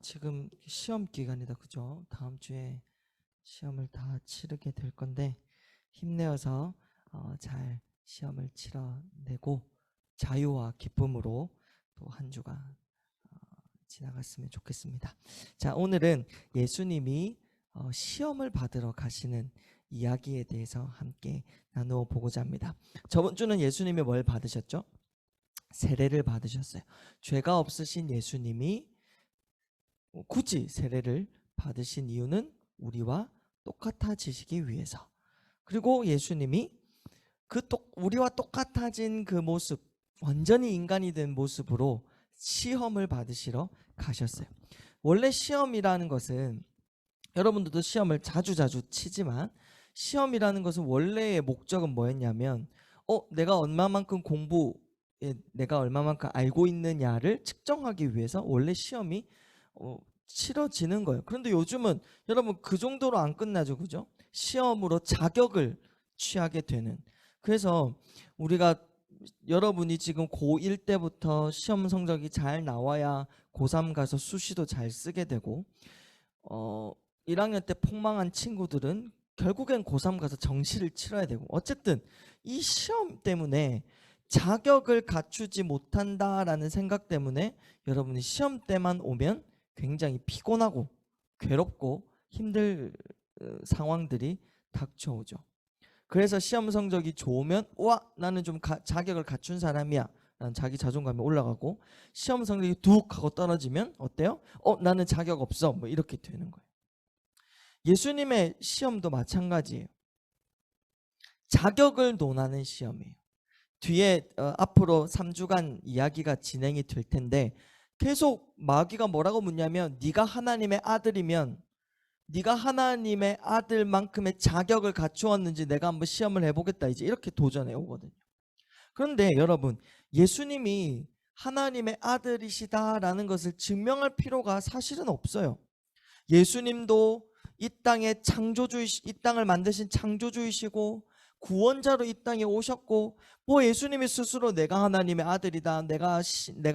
지금 시험 기간이다, 그죠? 다음 주에 시험을 다 치르게 될 건데 힘내어서 잘 시험을 치러내고 자유와 기쁨으로 또 한 주가 지나갔으면 좋겠습니다. 자, 오늘은 예수님이 시험을 받으러 가시는 이야기에 대해서 함께 나누어 보고자 합니다. 저번 주는 예수님이 뭘 받으셨죠? 세례를 받으셨어요. 죄가 없으신 예수님이 굳이 세례를 받으신 이유는 우리와 똑같아지시기 위해서. 그리고 예수님이 우리와 똑같아진 그 모습, 완전히 인간이 된 모습으로 시험을 받으시러 가셨어요. 원래 시험이라는 것은, 여러분들도 시험을 자주자주 치지만, 시험이라는 것은 원래의 목적은 뭐였냐면 내가 내가 얼마만큼 알고 있느냐를 측정하기 위해서 원래 시험이 치러지는 거예요. 그런데 요즘은 여러분 그 정도로 안 끝나죠, 그죠? 시험으로 자격을 취하게 되는. 그래서 우리가, 여러분이 지금 고1 때부터 시험 성적이 잘 나와야 고3 가서 수시도 잘 쓰게 되고, 1학년 때 폭망한 친구들은 결국엔 고3 가서 정시를 치러야 되고, 어쨌든 이 시험 때문에 자격을 갖추지 못한다라는 생각 때문에 여러분이 시험 때만 오면 굉장히 피곤하고 괴롭고 힘들 상황들이 닥쳐오죠. 그래서 시험 성적이 좋으면 와, 나는 좀 자격을 갖춘 사람이야 라는 자기 자존감이 올라가고, 시험 성적이 뚝 하고 떨어지면 어때요? 나는 자격 없어, 뭐 이렇게 되는 거예요. 예수님의 시험도 마찬가지예요. 자격을 논하는 시험이에요. 뒤에 앞으로 3주간 이야기가 진행이 될 텐데 계속 마귀가 뭐라고 묻냐면, 네가 하나님의 아들이면 네가 하나님의 아들만큼의 자격을 갖추었는지 내가 한번 시험을 해보겠다, 이제 이렇게 도전해 오거든요. 그런데 여러분, 예수님이 하나님의 아들이시다라는 것을 증명할 필요가 사실은 없어요. 예수님도 이 땅을 만드신 창조주이시고 구원자로 이 땅에 오셨고, 뭐 예수님이 스스로 내가 하나님의 아들이다, 내가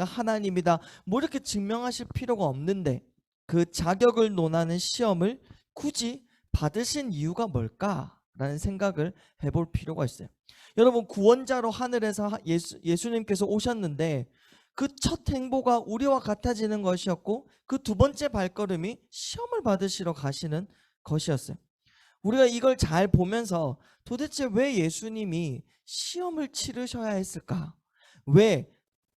하나님이다, 뭐 이렇게 증명하실 필요가 없는데 그 자격을 논하는 시험을 굳이 받으신 이유가 뭘까라는 생각을 해볼 필요가 있어요. 여러분, 구원자로 하늘에서 예수님께서 오셨는데 그 첫 행보가 우리와 같아지는 것이었고, 그 두 번째 발걸음이 시험을 받으시러 가시는 것이었어요. 우리가 이걸 잘 보면서 도대체 왜 예수님이 시험을 치르셔야 했을까? 왜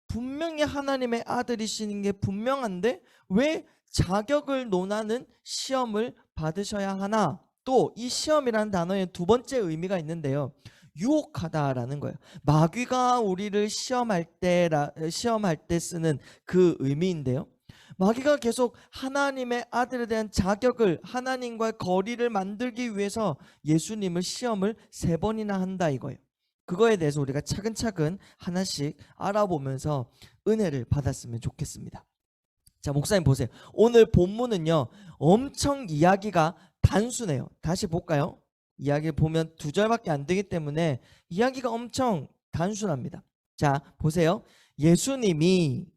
분명히 하나님의 아들이시는 게 분명한데 왜 자격을 논하는 시험을 받으셔야 하나? 또 이 시험이라는 단어에 두 번째 의미가 있는데요, 유혹하다라는 거예요. 마귀가 우리를 시험할 때 쓰는 그 의미인데요, 마귀가 계속 하나님의 아들에 대한 자격을, 하나님과의 거리를 만들기 위해서 예수님을 시험을 3번이나 한다 이거예요. 그거에 대해서 우리가 차근차근 하나씩 알아보면서 은혜를 받았으면 좋겠습니다. 자, 목사님 보세요. 오늘 본문은요, 엄청 이야기가 단순해요. 다시 볼까요? 이야기를 보면 2절밖에 안 되기 때문에 이야기가 엄청 단순합니다. 자, 보세요. 예수님이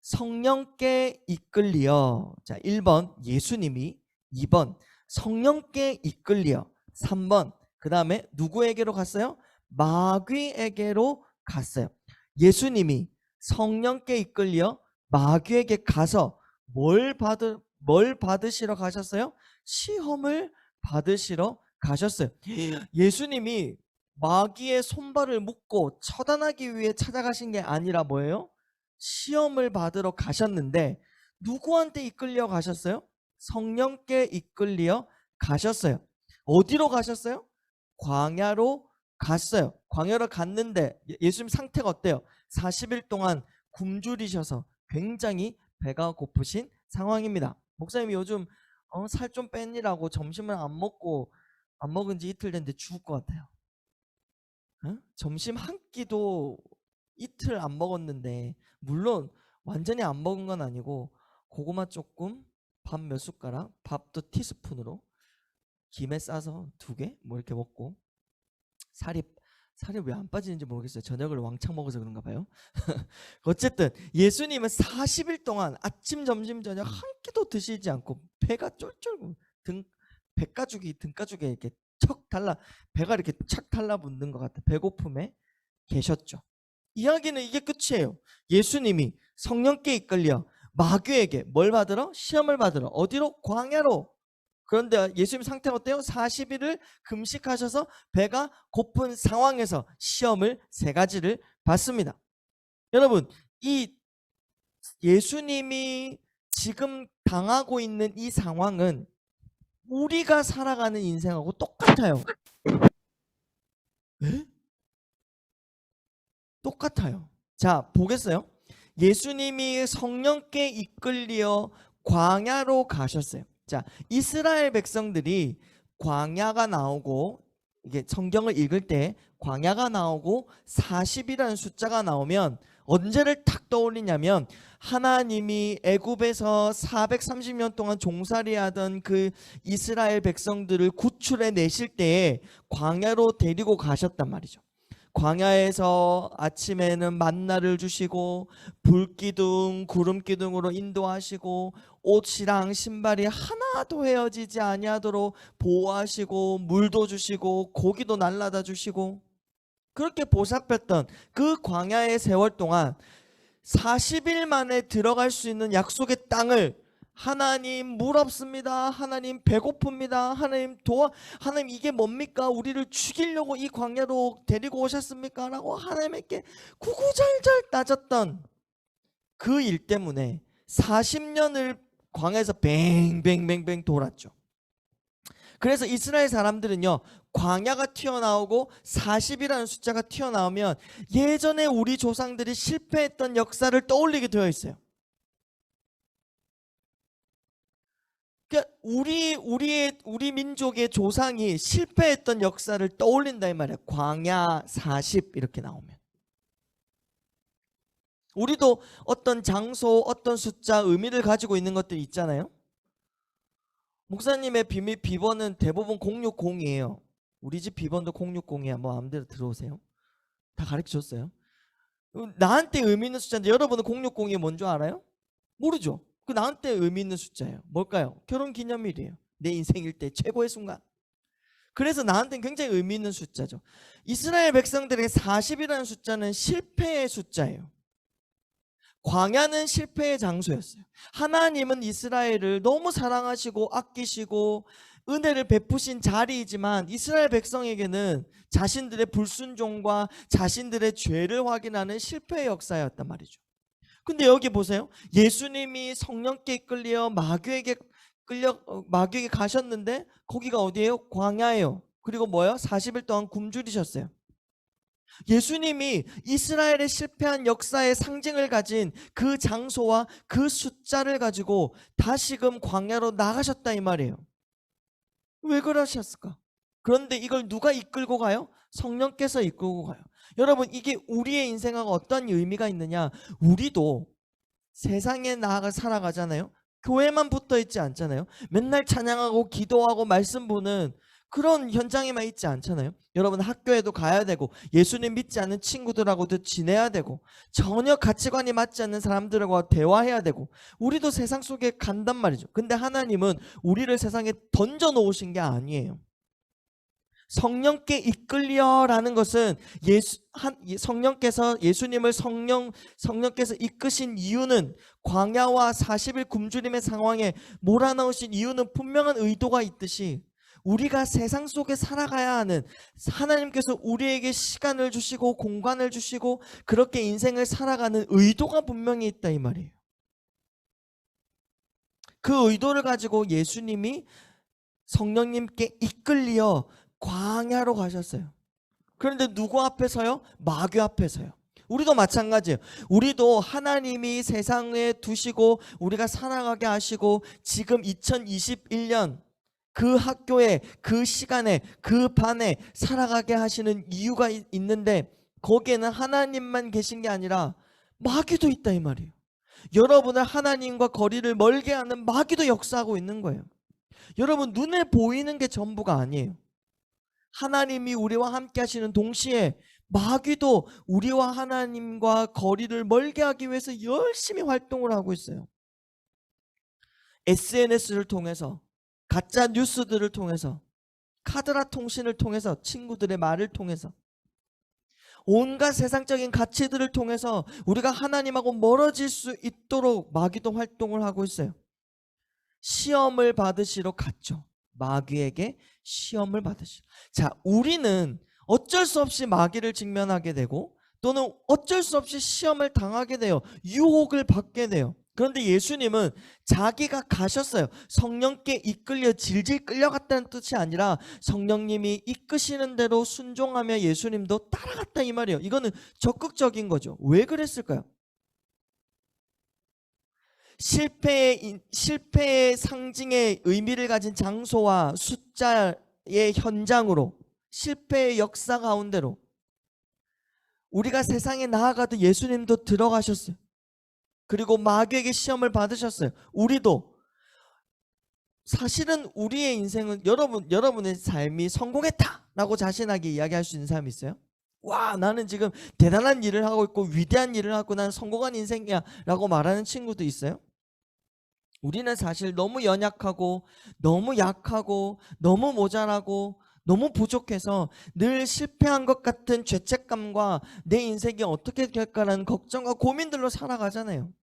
성령께 이끌리어. 자, 1번 예수님이, 2번 성령께 이끌리어, 3번 그 다음에 누구에게로 갔어요? 마귀에게로 갔어요. 예수님이 성령께 이끌려 마귀에게 가서 뭘 받으시러 가셨어요? 시험을 받으시러 가셨어요. 예수님이 마귀의 손발을 묶고 처단하기 위해 찾아가신 게 아니라 뭐예요? 시험을 받으러 가셨는데 누구한테 이끌려 가셨어요? 성령께 이끌려 가셨어요. 어디로 가셨어요? 광야로 갔어요. 광야로 갔는데 예수님 상태가 어때요? 40일 동안 굶주리셔서 굉장히 배가 고프신 상황입니다. 목사님이 요즘 살 좀 뺐니라고 점심을 안 먹은 지 이틀 됐는데 죽을 것 같아요. 점심 한 끼도 이틀 안 먹었는데, 물론 완전히 안 먹은 건 아니고 고구마 조금, 밥 몇 숟가락, 밥도 티스푼으로 김에 싸서 2개 뭐 이렇게 먹고 살이 살이 왜 안 빠지는지 모르겠어요. 저녁을 왕창 먹어서 그런가 봐요. 어쨌든 예수님은 40일 동안 아침, 점심, 저녁 한 끼도 드시지 않고 배가 쫄쫄 배가죽이 등가죽에 이렇게 배가 이렇게 착 달라붙는 것 같아. 배고픔에 계셨죠. 이야기는 이게 끝이에요. 예수님이 성령께 이끌려 마귀에게 뭘 받으러? 시험을 받으러. 어디로? 광야로. 그런데 예수님 상태가 어때요? 40일을 금식하셔서 배가 고픈 상황에서 시험을 3가지를 받습니다. 여러분, 이 예수님이 지금 당하고 있는 이 상황은 우리가 살아가는 인생하고 똑같아요. 에? 똑같아요. 자, 보겠어요? 예수님이 성령께 이끌려 광야로 가셨어요. 자, 이스라엘 백성들이 광야가 나오고, 이게 성경을 읽을 때 광야가 나오고 40이라는 숫자가 나오면 언제를 탁 떠올리냐면, 하나님이 애굽에서 430년 동안 종살이하던 그 이스라엘 백성들을 구출해 내실 때에 광야로 데리고 가셨단 말이죠. 광야에서 아침에는 만나를 주시고 불기둥 구름기둥으로 인도하시고 옷이랑 신발이 하나도 헤어지지 아니하도록 보호하시고 물도 주시고 고기도 날라다 주시고, 그렇게 보살폈던 그 광야의 세월 동안 40일 만에 들어갈 수 있는 약속의 땅을 하나님 물 없습니다. 하나님 배고픕니다. 하나님 이게 뭡니까? 우리를 죽이려고 이 광야로 데리고 오셨습니까? 라고 하나님께 구구절절 따졌던 그 일 때문에 40년을 광야에서 뱅뱅뱅뱅 돌았죠. 그래서 이스라엘 사람들은요, 광야가 튀어나오고 40이라는 숫자가 튀어나오면 예전에 우리 조상들이 실패했던 역사를 떠올리게 되어 있어요. 그러니까 우리 민족의 조상이 실패했던 역사를 떠올린다 이 말이야. 광야 40 이렇게 나오면. 우리도 어떤 장소, 어떤 숫자, 의미를 가지고 있는 것들이 있잖아요. 목사님의 비번은 대부분 060이에요. 우리 집 비번도 060이야. 뭐 아무데나 들어오세요. 다 가르쳐줬어요. 나한테 의미 있는 숫자인데 여러분은 060이 뭔 줄 알아요? 모르죠. 그 나한테 의미 있는 숫자예요. 뭘까요? 결혼기념일이에요. 내 인생일 때 최고의 순간. 그래서 나한테는 굉장히 의미 있는 숫자죠. 이스라엘 백성들에게 40이라는 숫자는 실패의 숫자예요. 광야는 실패의 장소였어요. 하나님은 이스라엘을 너무 사랑하시고 아끼시고 은혜를 베푸신 자리이지만 이스라엘 백성에게는 자신들의 불순종과 자신들의 죄를 확인하는 실패의 역사였단 말이죠. 근데 여기 보세요. 예수님이 성령께 이끌려 마귀에게 가셨는데 거기가 어디예요? 광야예요. 그리고 뭐예요? 40일 동안 굶주리셨어요. 예수님이 이스라엘의 실패한 역사의 상징을 가진 그 장소와 그 숫자를 가지고 다시금 광야로 나가셨다 이 말이에요. 왜 그러셨을까? 그런데 이걸 누가 이끌고 가요? 성령께서 이끌고 가요. 여러분, 이게 우리의 인생하고 어떤 의미가 있느냐? 우리도 세상에 나아가 살아가잖아요. 교회만 붙어 있지 않잖아요. 맨날 찬양하고 기도하고 말씀 보는 그런 현장에만 있지 않잖아요. 여러분, 학교에도 가야 되고 예수님 믿지 않는 친구들하고도 지내야 되고 전혀 가치관이 맞지 않는 사람들과 대화해야 되고 우리도 세상 속에 간단 말이죠. 근데 하나님은 우리를 세상에 던져 놓으신 게 아니에요. 성령께 이끌려라는 것은 성령께서 예수님을 성령께서 이끄신 이유는 광야와 40일 굶주림의 상황에 몰아넣으신 이유는 분명한 의도가 있듯이 우리가 세상 속에 살아가야 하는 하나님께서 우리에게 시간을 주시고 공간을 주시고 그렇게 인생을 살아가는 의도가 분명히 있다 이 말이에요. 그 의도를 가지고 예수님이 성령님께 이끌려 광야로 가셨어요. 그런데 누구 앞에서요? 마귀 앞에서요. 우리도 마찬가지예요. 우리도 하나님이 세상에 두시고 우리가 살아가게 하시고 지금 2021년 그 학교에 그 시간에 그 반에 살아가게 하시는 이유가 있는데 거기에는 하나님만 계신 게 아니라 마귀도 있다 이 말이에요. 여러분을 하나님과 거리를 멀게 하는 마귀도 역사하고 있는 거예요. 여러분, 눈에 보이는 게 전부가 아니에요. 하나님이 우리와 함께 하시는 동시에 마귀도 우리와 하나님과 거리를 멀게 하기 위해서 열심히 활동을 하고 있어요. SNS를 통해서, 가짜 뉴스들을 통해서, 카드라 통신을 통해서, 친구들의 말을 통해서, 온갖 세상적인 가치들을 통해서 우리가 하나님하고 멀어질 수 있도록 마귀도 활동을 하고 있어요. 시험을 받으시러 갔죠. 마귀에게 시험을 받으시러. 자, 우리는 어쩔 수 없이 마귀를 직면하게 되고 또는 어쩔 수 없이 시험을 당하게 돼요. 유혹을 받게 돼요. 그런데 예수님은 자기가 가셨어요. 성령께 이끌려 질질 끌려갔다는 뜻이 아니라 성령님이 이끄시는 대로 순종하며 예수님도 따라갔다 이 말이에요. 이거는 적극적인 거죠. 왜 그랬을까요? 실패의 상징의 의미를 가진 장소와 숫자의 현장으로, 실패의 역사 가운데로 우리가 세상에 나아가도 예수님도 들어가셨어요. 그리고 마귀에게 시험을 받으셨어요. 우리도 사실은 우리의 인생은 여러분의 삶이 성공했다라고 자신에게 이야기할 수 있는 사람이 있어요? 와, 나는 지금 대단한 일을 하고 있고 위대한 일을 하고 난 성공한 인생이야 라고 말하는 친구도 있어요? 우리는 사실 너무 연약하고 너무 약하고 너무 모자라고 너무 부족해서 늘 실패한 것 같은 죄책감과 내 인생이 어떻게 될까라는 걱정과 고민들로 살아가잖아요.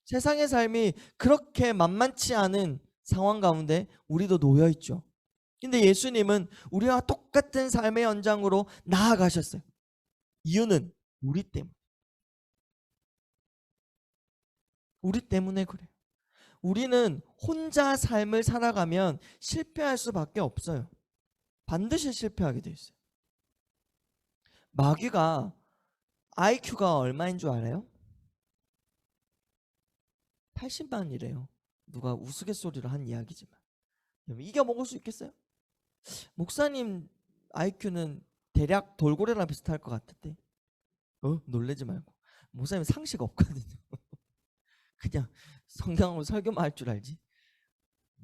세상의 삶이 그렇게 만만치 않은 상황 가운데 우리도 놓여 있죠. 근데 예수님은 우리와 똑같은 삶의 연장으로 나아가셨어요. 이유는 우리 때문에 그래요. 우리는 혼자 삶을 살아가면 실패할 수밖에 없어요. 반드시 실패하게 돼 있어요. 마귀가 IQ가 얼마인 줄 알아요? 80만이래요. 누가 우스갯소리로 한 이야기지만. 이겨먹을 수 있겠어요? 목사님 IQ는 대략 돌고래랑 비슷할 것 같은데. 놀래지 말고. 목사님 상식 없거든요. 그냥 성경으로 설교만 할 줄 알지.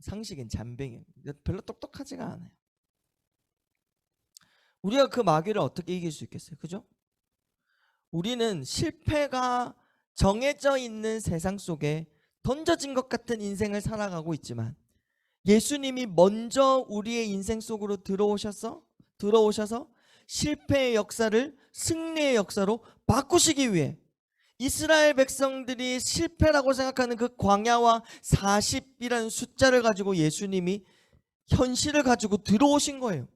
상식은 잠뱅이에요. 별로 똑똑하지가 않아요. 우리가 그 마귀를 어떻게 이길 수 있겠어요? 그죠? 우리는 실패가 정해져 있는 세상 속에 던져진 것 같은 인생을 살아가고 있지만 예수님이 먼저 우리의 인생 속으로 들어오셔서 실패의 역사를 승리의 역사로 바꾸시기 위해 이스라엘 백성들이 실패라고 생각하는 그 광야와 40이라는 숫자를 가지고 예수님이 현실을 가지고 들어오신 거예요.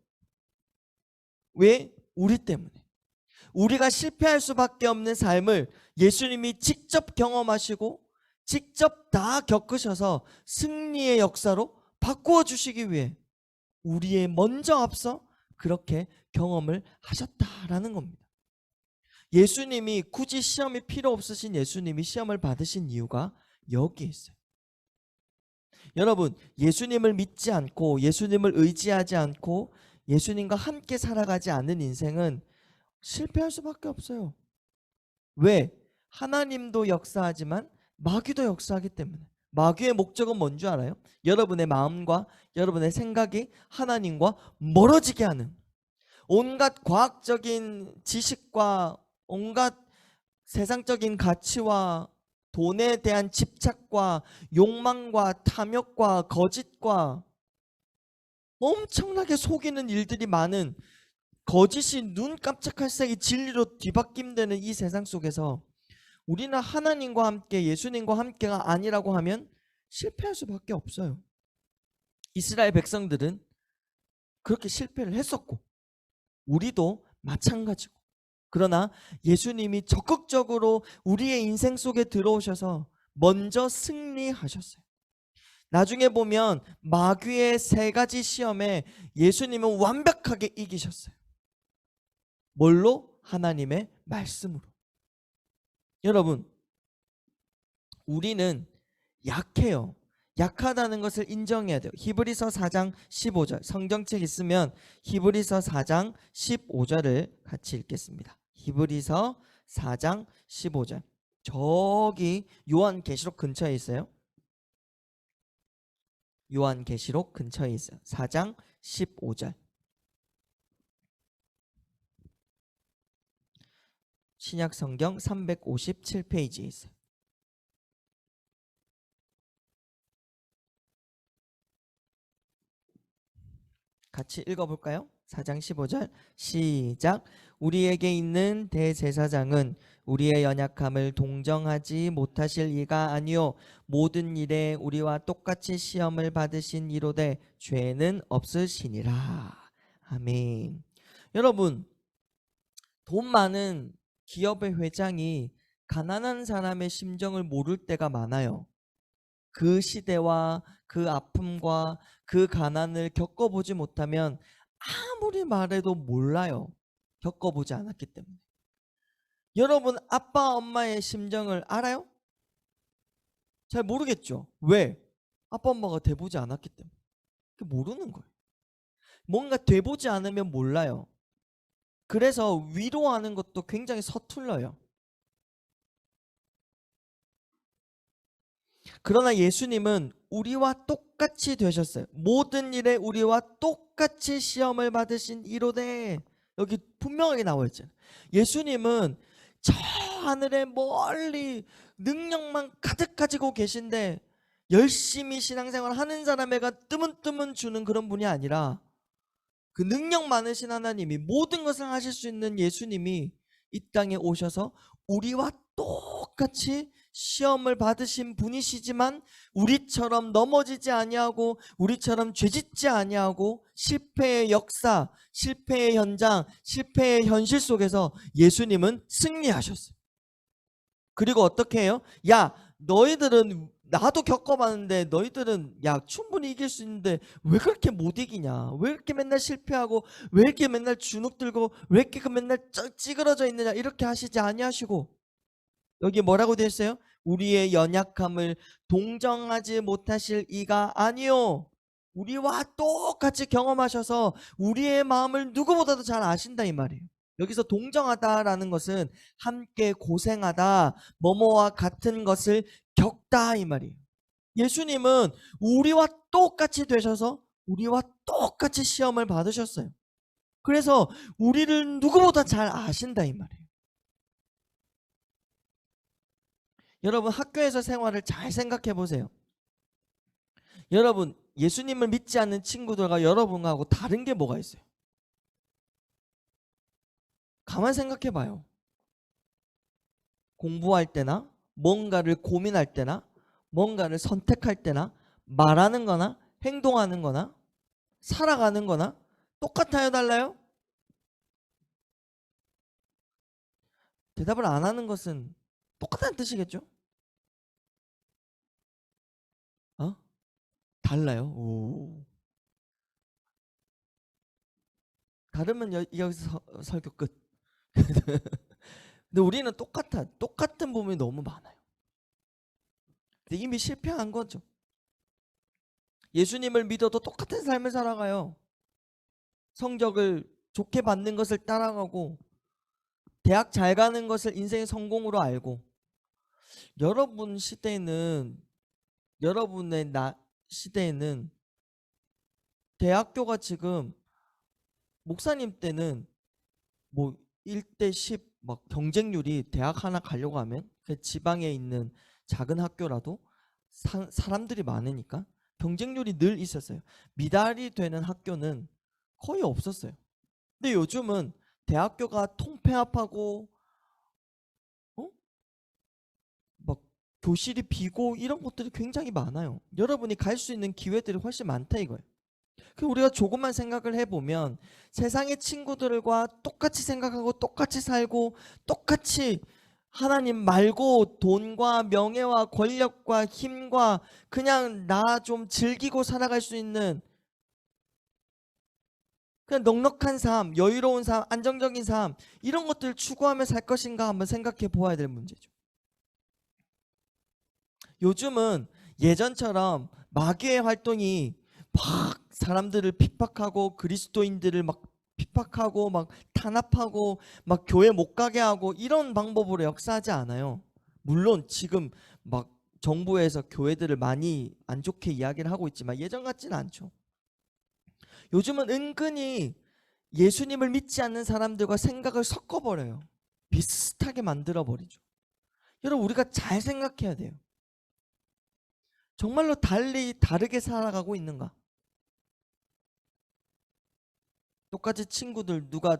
왜? 우리 때문에. 우리가 실패할 수밖에 없는 삶을 예수님이 직접 경험하시고 직접 다 겪으셔서 승리의 역사로 바꾸어 주시기 위해 우리의 먼저 앞서 그렇게 경험을 하셨다라는 겁니다. 예수님이 굳이 시험이 필요 없으신 예수님이 시험을 받으신 이유가 여기에 있어요. 여러분, 예수님을 믿지 않고 예수님을 의지하지 않고 예수님과 함께 살아가지 않는 인생은 실패할 수밖에 없어요. 왜? 하나님도 역사하지만 마귀도 역사하기 때문에. 마귀의 목적은 뭔지 알아요? 여러분의 마음과 여러분의 생각이 하나님과 멀어지게 하는, 온갖 과학적인 지식과 온갖 세상적인 가치와 돈에 대한 집착과 욕망과 탐욕과 거짓과 엄청나게 속이는 일들이 많은, 거짓이 눈 깜짝할 사이 진리로 뒤바뀜되는 이 세상 속에서 우리는 하나님과 함께 예수님과 함께가 아니라고 하면 실패할 수밖에 없어요. 이스라엘 백성들은 그렇게 실패를 했었고 우리도 마찬가지고, 그러나 예수님이 적극적으로 우리의 인생 속에 들어오셔서 먼저 승리하셨어요. 나중에 보면 마귀의 3가지 시험에 예수님은 완벽하게 이기셨어요. 뭘로? 하나님의 말씀으로. 여러분, 우리는 약해요. 약하다는 것을 인정해야 돼요. 히브리서 4장 15절, 성경책 있으면 히브리서 4장 15절을 같이 읽겠습니다. 히브리서 4장 15절. 저기 요한계시록 근처에 있어요. 요한계시록 근처에 있어요. 4장 15절. 신약 성경 357페이지에 있어요. 같이 읽어볼까요? 4장 15절 시작. 우리에게 있는 대제사장은 우리의 연약함을 동정하지 못하실 이가 아니요 모든 일에 우리와 똑같이 시험을 받으신 이로되 죄는 없으시니라. 아멘. 여러분, 돈 많은 기업의 회장이 가난한 사람의 심정을 모를 때가 많아요. 그 시대와 그 아픔과 그 가난을 겪어보지 못하면 아무리 말해도 몰라요. 겪어보지 않았기 때문에. 여러분, 아빠 엄마의 심정을 알아요? 잘 모르겠죠. 왜? 아빠 엄마가 돼보지 않았기 때문에. 모르는 거예요. 뭔가 돼보지 않으면 몰라요. 그래서 위로하는 것도 굉장히 서툴러요. 그러나 예수님은 우리와 똑같이 되셨어요. 모든 일에 우리와 똑같이 시험을 받으신 이로되, 여기 분명하게 나와 있잖아요. 예수님은 저 하늘에 멀리 능력만 가득 가지고 계신데 열심히 신앙생활 하는 사람에게 뜨문뜨문 주는 그런 분이 아니라, 그 능력 많으신 하나님이, 모든 것을 하실 수 있는 예수님이 이 땅에 오셔서 우리와 똑같이 시험을 받으신 분이시지만 우리처럼 넘어지지 아니하고 우리처럼 죄짓지 아니하고 실패의 역사, 실패의 현장, 실패의 현실 속에서 예수님은 승리하셨어요. 그리고 어떻게 해요? 야, 너희들은, 나도 겪어봤는데 너희들은 야 충분히 이길 수 있는데 왜 그렇게 못 이기냐? 왜 이렇게 맨날 실패하고 왜 이렇게 맨날 주눅 들고 왜 이렇게 맨날 찌그러져 있느냐? 이렇게 하시지 아니하시고, 여기 뭐라고 되어 있어요? 우리의 연약함을 동정하지 못하실 이가 아니요 우리와 똑같이 경험하셔서 우리의 마음을 누구보다도 잘 아신다 이 말이에요. 여기서 동정하다라는 것은 함께 고생하다, 뭐뭐와 같은 것을 겪다 이 말이에요. 예수님은 우리와 똑같이 되셔서 우리와 똑같이 시험을 받으셨어요. 그래서 우리를 누구보다 잘 아신다 이 말이에요. 여러분, 학교에서 생활을 잘 생각해 보세요. 여러분, 예수님을 믿지 않는 친구들과 여러분하고 다른 게 뭐가 있어요? 가만 생각해 봐요. 공부할 때나 뭔가를 고민할 때나 뭔가를 선택할 때나 말하는 거나 행동하는 거나 살아가는 거나 똑같아요, 달라요? 대답을 안 하는 것은 똑같다는 뜻이겠죠? 달라요? 오. 다르면 여기서 설교 끝. 근데 우리는 똑같은 부분이 너무 많아요. 근데 이미 실패한 거죠. 예수님을 믿어도 똑같은 삶을 살아가요. 성적을 좋게 받는 것을 따라가고 대학 잘 가는 것을 인생의 성공으로 알고, 여러분 시대에는, 여러분의 시대에는 대학교가 지금, 목사님 때는 뭐 1대 10 막 경쟁률이, 대학 하나 가려고 하면 그 지방에 있는 작은 학교라도 사람들이 많으니까 경쟁률이 늘 있었어요. 미달이 되는 학교는 거의 없었어요. 근데 요즘은 대학교가 통폐합하고 막 교실이 비고 이런 것들이 굉장히 많아요. 여러분이 갈 수 있는 기회들이 훨씬 많다 이거예요. 그 우리가 조금만 생각을 해보면 세상의 친구들과 똑같이 생각하고 똑같이 살고 똑같이 하나님 말고 돈과 명예와 권력과 힘과 그냥 나 좀 즐기고 살아갈 수 있는 그냥 넉넉한 삶, 여유로운 삶, 안정적인 삶, 이런 것들을 추구하며 살 것인가 한번 생각해 보아야 될 문제죠. 요즘은 예전처럼 마귀의 활동이 막 사람들을 핍박하고 그리스도인들을 막 핍박하고 막 탄압하고 막 교회 못 가게 하고 이런 방법으로 역사하지 않아요. 물론 지금 막 정부에서 교회들을 많이 안 좋게 이야기를 하고 있지만 예전 같지는 않죠. 요즘은 은근히 예수님을 믿지 않는 사람들과 생각을 섞어버려요. 비슷하게 만들어 버리죠. 여러분, 우리가 잘 생각해야 돼요. 정말로 다르게 살아가고 있는가? 똑같이 친구들 누가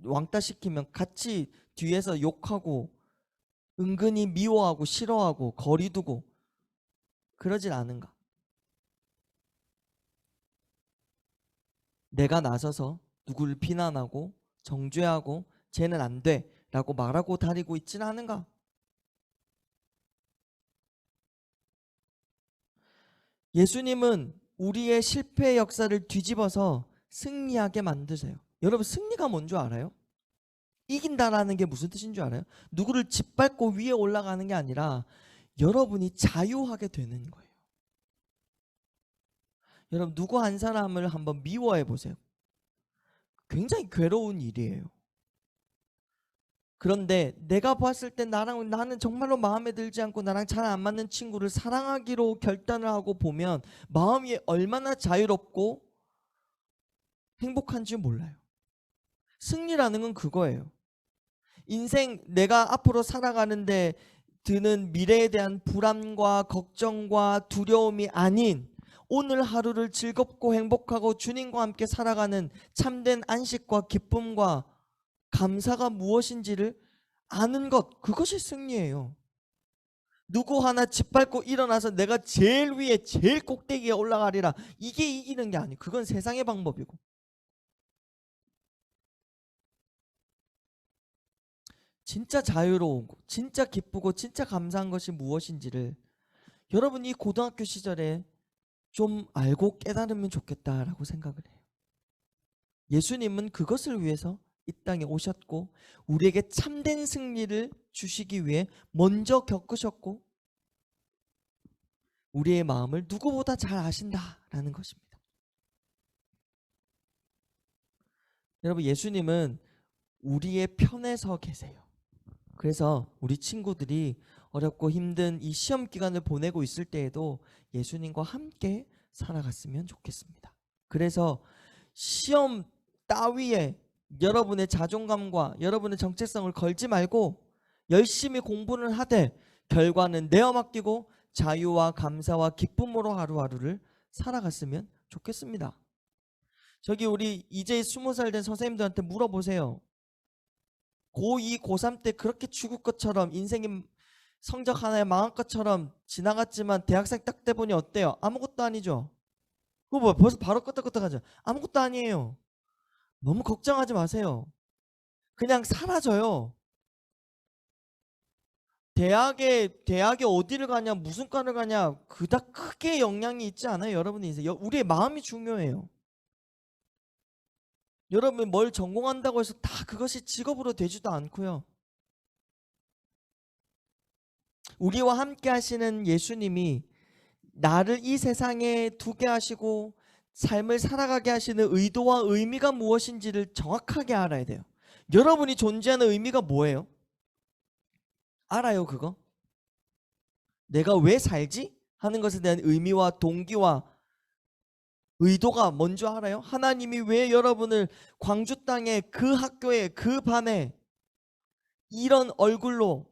왕따 시키면 같이 뒤에서 욕하고 은근히 미워하고 싫어하고 거리 두고 그러진 않은가? 내가 나서서 누구를 비난하고 정죄하고 쟤는 안 돼 라고 말하고 다니고 있지는 않은가? 예수님은 우리의 실패의 역사를 뒤집어서 승리하게 만드세요. 여러분, 승리가 뭔 줄 알아요? 이긴다라는 게 무슨 뜻인 줄 알아요? 누구를 짓밟고 위에 올라가는 게 아니라 여러분이 자유하게 되는 거예요. 여러분, 누구 한 사람을 한번 미워해 보세요. 굉장히 괴로운 일이에요. 그런데 내가 봤을 때 나는 정말로 마음에 들지 않고 나랑 잘 안 맞는 친구를 사랑하기로 결단을 하고 보면 마음이 얼마나 자유롭고 행복한지 몰라요. 승리라는 건 그거예요. 인생 내가 앞으로 살아가는데 드는 미래에 대한 불안과 걱정과 두려움이 아닌 오늘 하루를 즐겁고 행복하고 주님과 함께 살아가는 참된 안식과 기쁨과 감사가 무엇인지를 아는 것, 그것이 승리예요. 누구 하나 짓밟고 일어나서 내가 제일 위에 제일 꼭대기에 올라가리라, 이게 이기는 게 아니에요. 그건 세상의 방법이고. 진짜 자유로우고 진짜 기쁘고 진짜 감사한 것이 무엇인지를 여러분이 고등학교 시절에 좀 알고 깨달으면 좋겠다라고 생각을 해요. 예수님은 그것을 위해서 이 땅에 오셨고 우리에게 참된 승리를 주시기 위해 먼저 겪으셨고 우리의 마음을 누구보다 잘 아신다라는 것입니다. 여러분, 예수님은 우리의 편에 서 계세요. 그래서 우리 친구들이 어렵고 힘든 이 시험 기간을 보내고 있을 때에도 예수님과 함께 살아갔으면 좋겠습니다. 그래서 시험 따위에 여러분의 자존감과 여러분의 정체성을 걸지 말고 열심히 공부를 하되 결과는 내어 맡기고 자유와 감사와 기쁨으로 하루하루를 살아갔으면 좋겠습니다. 저기 우리 이제 20살 된 선생님들한테 물어보세요. 고2, 고3 때 그렇게 죽을 것처럼 인생이 성적 하나에 망할 것처럼 지나갔지만 대학생 딱 돼 보니 어때요? 아무것도 아니죠. 그거 뭐 벌써 바로 끄떡끄떡하죠. 아무것도 아니에요. 너무 걱정하지 마세요. 그냥 사라져요. 대학에 어디를 가냐, 무슨 과를 가냐, 그닥 크게 영향이 있지 않아요. 여러분의 인생. 우리의 마음이 중요해요. 여러분이 뭘 전공한다고 해서 다 그것이 직업으로 되지도 않고요. 우리와 함께 하시는 예수님이 나를 이 세상에 두게 하시고 삶을 살아가게 하시는 의도와 의미가 무엇인지를 정확하게 알아야 돼요. 여러분이 존재하는 의미가 뭐예요? 알아요, 그거? 내가 왜 살지? 하는 것에 대한 의미와 동기와 의도가 뭔지 알아요? 하나님이 왜 여러분을 광주 땅에 그 학교에 그 반에 이런 얼굴로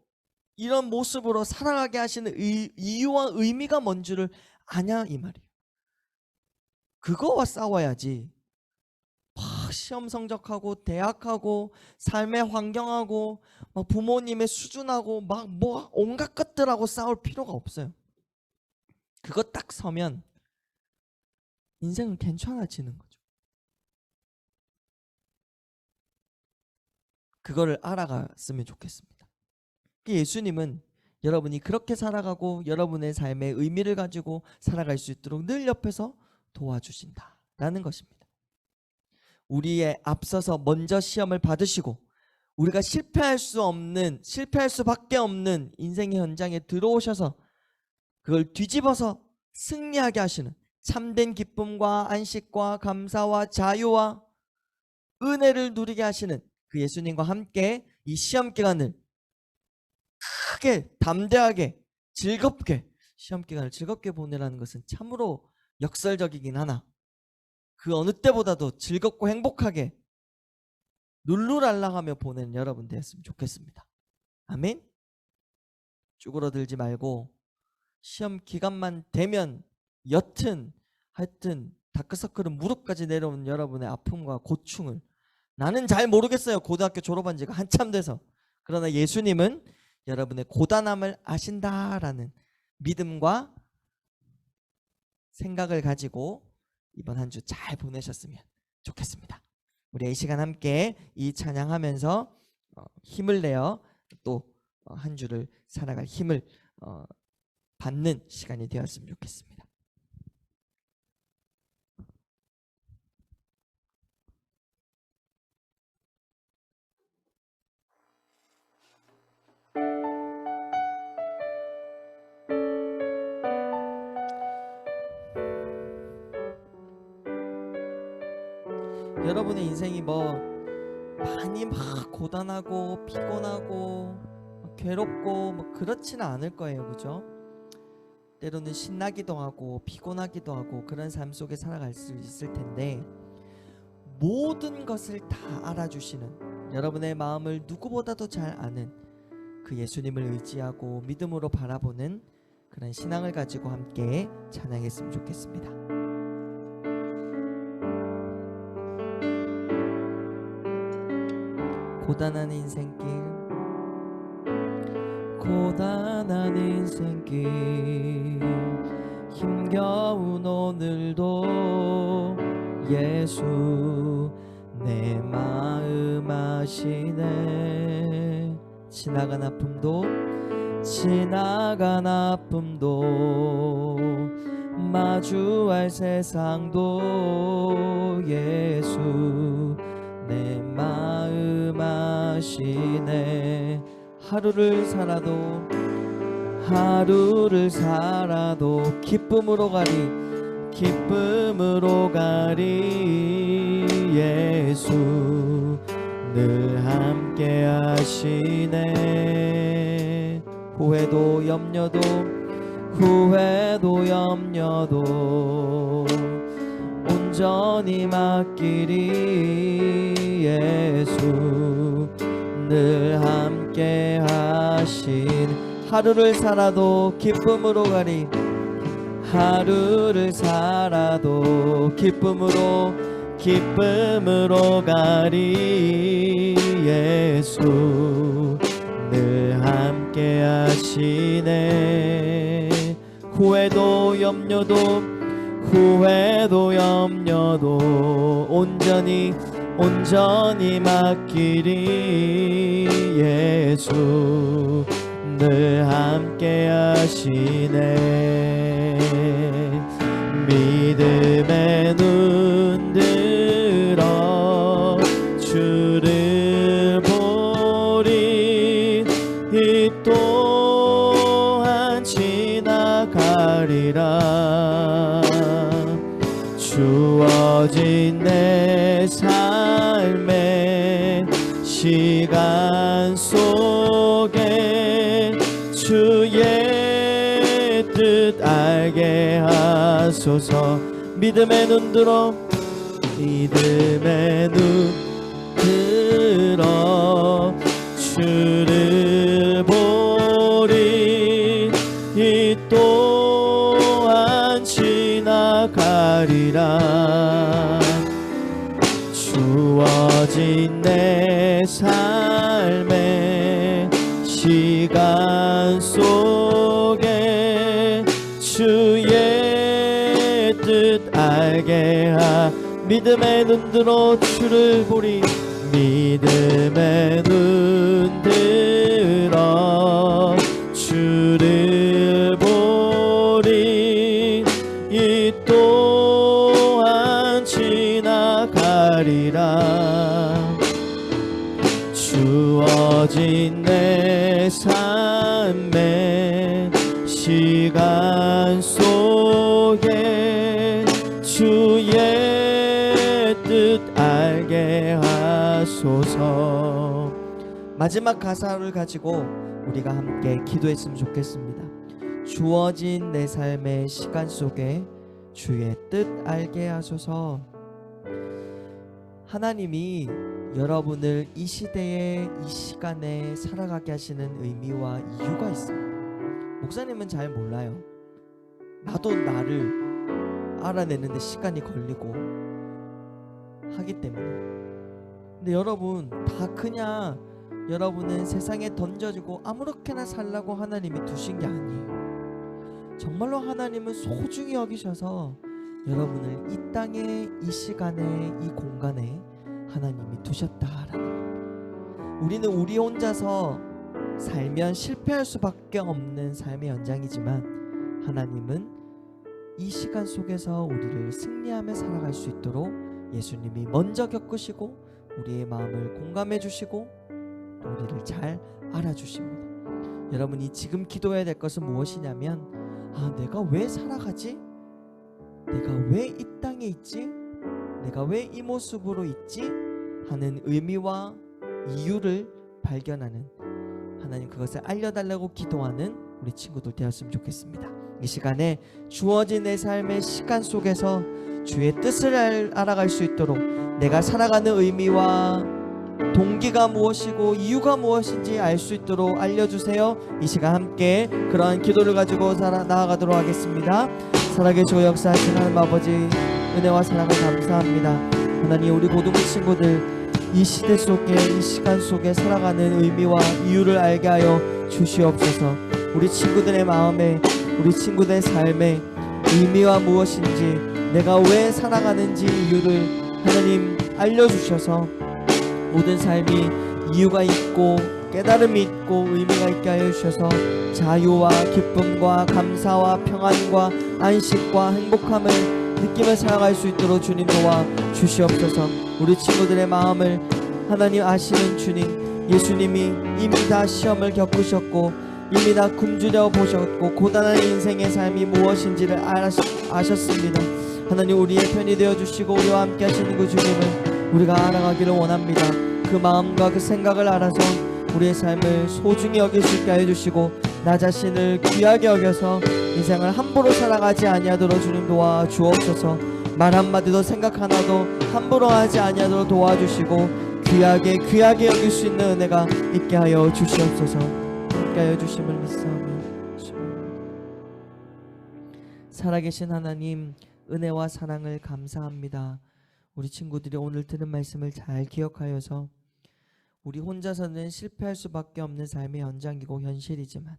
이런 모습으로 살아가게 하시는 이유와 의미가 뭔지를 아냐 이 말이에요. 그거와 싸워야지. 시험 성적하고 대학하고 삶의 환경하고 막 부모님의 수준하고 막 뭐 온갖 것들하고 싸울 필요가 없어요. 그거 딱 서면 인생은 괜찮아지는 거죠. 그거를 알아갔으면 좋겠습니다. 예수님은 여러분이 그렇게 살아가고 여러분의 삶의 의미를 가지고 살아갈 수 있도록 늘 옆에서 도와주신다라는 것입니다. 우리의 앞서서 먼저 시험을 받으시고 우리가 실패할 수밖에 없는 인생의 현장에 들어오셔서 그걸 뒤집어서 승리하게 하시는 참된 기쁨과 안식과 감사와 자유와 은혜를 누리게 하시는 그 예수님과 함께 이 시험 기간을 크게 담대하게 즐겁게 시험 기간을 즐겁게 보내라는 것은 참으로 역설적이긴 하나 그 어느 때보다도 즐겁고 행복하게 룰루랄라하며 보내는 여러분 되었으면 좋겠습니다. 아멘. 쭈그러들지 말고 시험 기간만 되면 여튼 하여튼 다크서클은 무릎까지 내려오는 여러분의 아픔과 고충을, 나는 잘 모르겠어요. 고등학교 졸업한 지가 한참 돼서. 그러나 예수님은 여러분의 고단함을 아신다라는 믿음과 생각을 가지고 이번 한 주 잘 보내셨으면 좋겠습니다. 우리 이 시간 함께 이 찬양하면서 힘을 내어 또 한 주를 살아갈 힘을 받는 시간이 되었으면 좋겠습니다. 여러분의 인생이 많이 고단하고 피곤하고 괴롭고 그렇지는 않을 거예요. 그죠? 때로는 신나기도 하고 피곤하기도 하고 그런 삶 속에 살아갈 수 있을 텐데, 모든 것을 다 알아주시는, 여러분의 마음을 누구보다도 잘 아는 그 예수님을 의지하고 믿음으로 바라보는 그런 신앙을 가지고 함께 찬양했으면 좋겠습니다. 고단한 인생길, 고단한 인생길, 힘겨운 오늘도 예수 내 마음 아시네. 지나간 아픔도 마주할 세상도 예수 내 마음 아시네. 하루를 살아도 기쁨으로 가리 예수 늘 함께 하시네. 후회도 염려도 온전히 맡기리 예수 늘 함께 하신. 하루를 살아도 기쁨으로 가리 예수 늘 함께 하시네. 후회도 염려도 온전히 맡기리 예수 늘 함께 하시네. 믿음의 눈 들어 주를 보리 이 또한 지나가리라. 주어진 내 삶의 시간 속에 주의 뜻 알게 하소서. 믿음의 눈 들어 주를 보리 이 또한 지나가리라. 주어진 내 삶의 시간 속에 주의 뜻 알게 믿음의 눈 들어 주를 보리. 믿음의 눈 들어 주를 보리 이 또한 지나가리라. 주어진 내 삶의 시간 속에 주의 뜻 알게 하소서. 마지막 가사를 가지고 우리가 함께 기도했으면 좋겠습니다. 주어진 내 삶의 시간 속에 주의 뜻 알게 하소서. 하나님이 여러분을 이 시대에 이 시간에 살아가게 하시는 의미와 이유가 있습니다. 목사님은 잘 몰라요. 나도 나를 알아내는데 시간이 걸리고 하기 때문에. 근데 여러분 다 그냥 여러분은 세상에 던져지고 아무렇게나 살라고 하나님이 두신 게 아니에요. 정말로 하나님은 소중히 여기셔서 여러분을 이 땅에 이 시간에 이 공간에 하나님이 두셨다라는 거. 우리는 우리 혼자서 살면 실패할 수밖에 없는 삶의 연장이지만 하나님은 이 시간 속에서 우리를 승리하며 살아갈 수 있도록 예수님이 먼저 겪으시고 우리의 마음을 공감해 주시고 또 우리를 잘 알아주십니다. 여러분이 지금 기도해야 될 것은 무엇이냐면 내가 왜 살아가지? 내가 왜 이 땅에 있지? 내가 왜 이 모습으로 있지? 하는 의미와 이유를 발견하는, 하나님 그것을 알려달라고 기도하는 우리 친구들 되었으면 좋겠습니다. 이 시간에 주어진 내 삶의 시간 속에서 주의 뜻을 알아갈 수 있도록 내가 살아가는 의미와 동기가 무엇이고 이유가 무엇인지 알 수 있도록 알려주세요. 이 시간 함께 그러한 기도를 가지고 나아가도록 하겠습니다. 살아계시고 역사하신 하나님 아버지, 은혜와 사랑을 감사합니다. 하나님, 우리 고등부 친구들 이 시대 속에 이 시간 속에 살아가는 의미와 이유를 알게 하여 주시옵소서. 우리 친구들의 마음에, 우리 친구들의 삶에 의미와 무엇인지, 내가 왜 살아가는지 이유를 하나님 알려주셔서 모든 삶이 이유가 있고 깨달음이 있고 의미가 있게 하여 주셔서 자유와 기쁨과 감사와 평안과 안식과 행복함을 느끼며 살아갈 수 있도록 주님 도와 주시옵소서. 우리 친구들의 마음을 하나님 아시는 주님, 예수님이 이미 다 시험을 겪으셨고 이미 다 굶주려 보셨고 고단한 인생의 삶이 무엇인지를 아셨습니다. 하나님, 우리의 편이 되어주시고 우리와 함께 하시는 그 주님을 우리가 알아가기를 원합니다. 그 마음과 그 생각을 알아서 우리의 삶을 소중히 여길 수 있게 해주시고 나 자신을 귀하게 여겨서 인생을 함부로 살아가지 아니하도록 주님 도와 주옵소서. 말 한마디도 생각 하나도 함부로 하지 아니하도록 도와주시고 귀하게 여길 수 있는 은혜가 있게 하여 주시옵소서. 있게 하여 주심을 믿사오며 살아계신 하나님, 은혜와 사랑을 감사합니다. 우리 친구들이 오늘 들은 말씀을 잘 기억하여서 우리 혼자서는 실패할 수밖에 없는 삶의 현장이고 현실이지만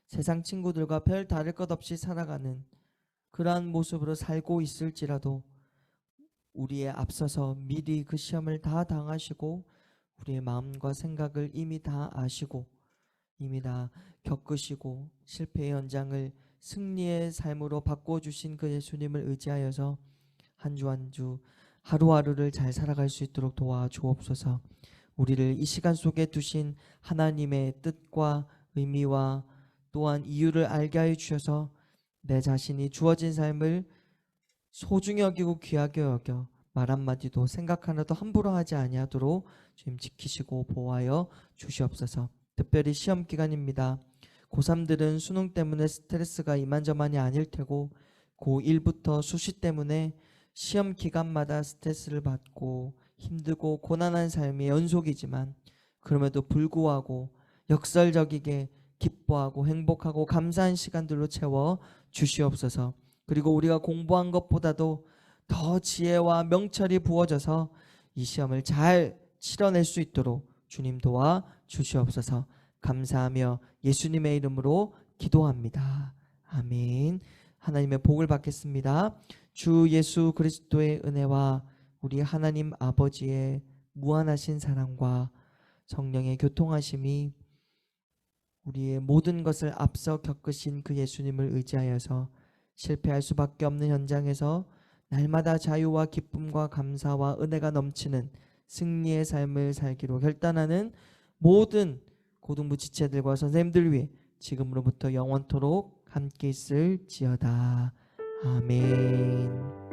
세상 친구들과 별 다를 것 없이 살아가는 그러한 모습으로 살고 있을지라도 우리에 앞서서 미리 그 시험을 다 당하시고 우리의 마음과 생각을 이미 다 아시고 이미 다 겪으시고 실패의 현장을 승리의 삶으로 바꿔주신 그 예수님을 의지하여서 한 주 한 주 하루하루를 잘 살아갈 수 있도록 도와주옵소서. 우리를 이 시간 속에 두신 하나님의 뜻과 의미와 또한 이유를 알게 하여 주셔서 내 자신이 주어진 삶을 소중히 여기고 귀하게 여겨 말 한마디도 생각 하나도 함부로 하지 아니하도록 주님 지키시고 보호하여 주시옵소서. 특별히 시험 기간입니다. 고3들은 수능 때문에 스트레스가 이만저만이 아닐 테고 고1부터 수시 때문에 시험 기간마다 스트레스를 받고 힘들고 고난한 삶의 연속이지만 그럼에도 불구하고 역설적이게 기뻐하고 행복하고 감사한 시간들로 채워 주시옵소서. 그리고 우리가 공부한 것보다도 더 지혜와 명철이 부어져서 이 시험을 잘 치러낼 수 있도록 주님 도와 주시옵소서. 감사하며 예수님의 이름으로 기도합니다. 아멘. 하나님의 복을 받겠습니다. 주 예수 그리스도의 은혜와 우리 하나님 아버지의 무한하신 사랑과 성령의 교통하심이 우리의 모든 것을 앞서 겪으신 그 예수님을 의지하여서 실패할 수밖에 없는 현장에서 날마다 자유와 기쁨과 감사와 은혜가 넘치는 승리의 삶을 살기로 결단하는 모든 고등부 지체들과 선생님들 위해 지금으로부터 영원토록 함께 있을지어다. 아멘.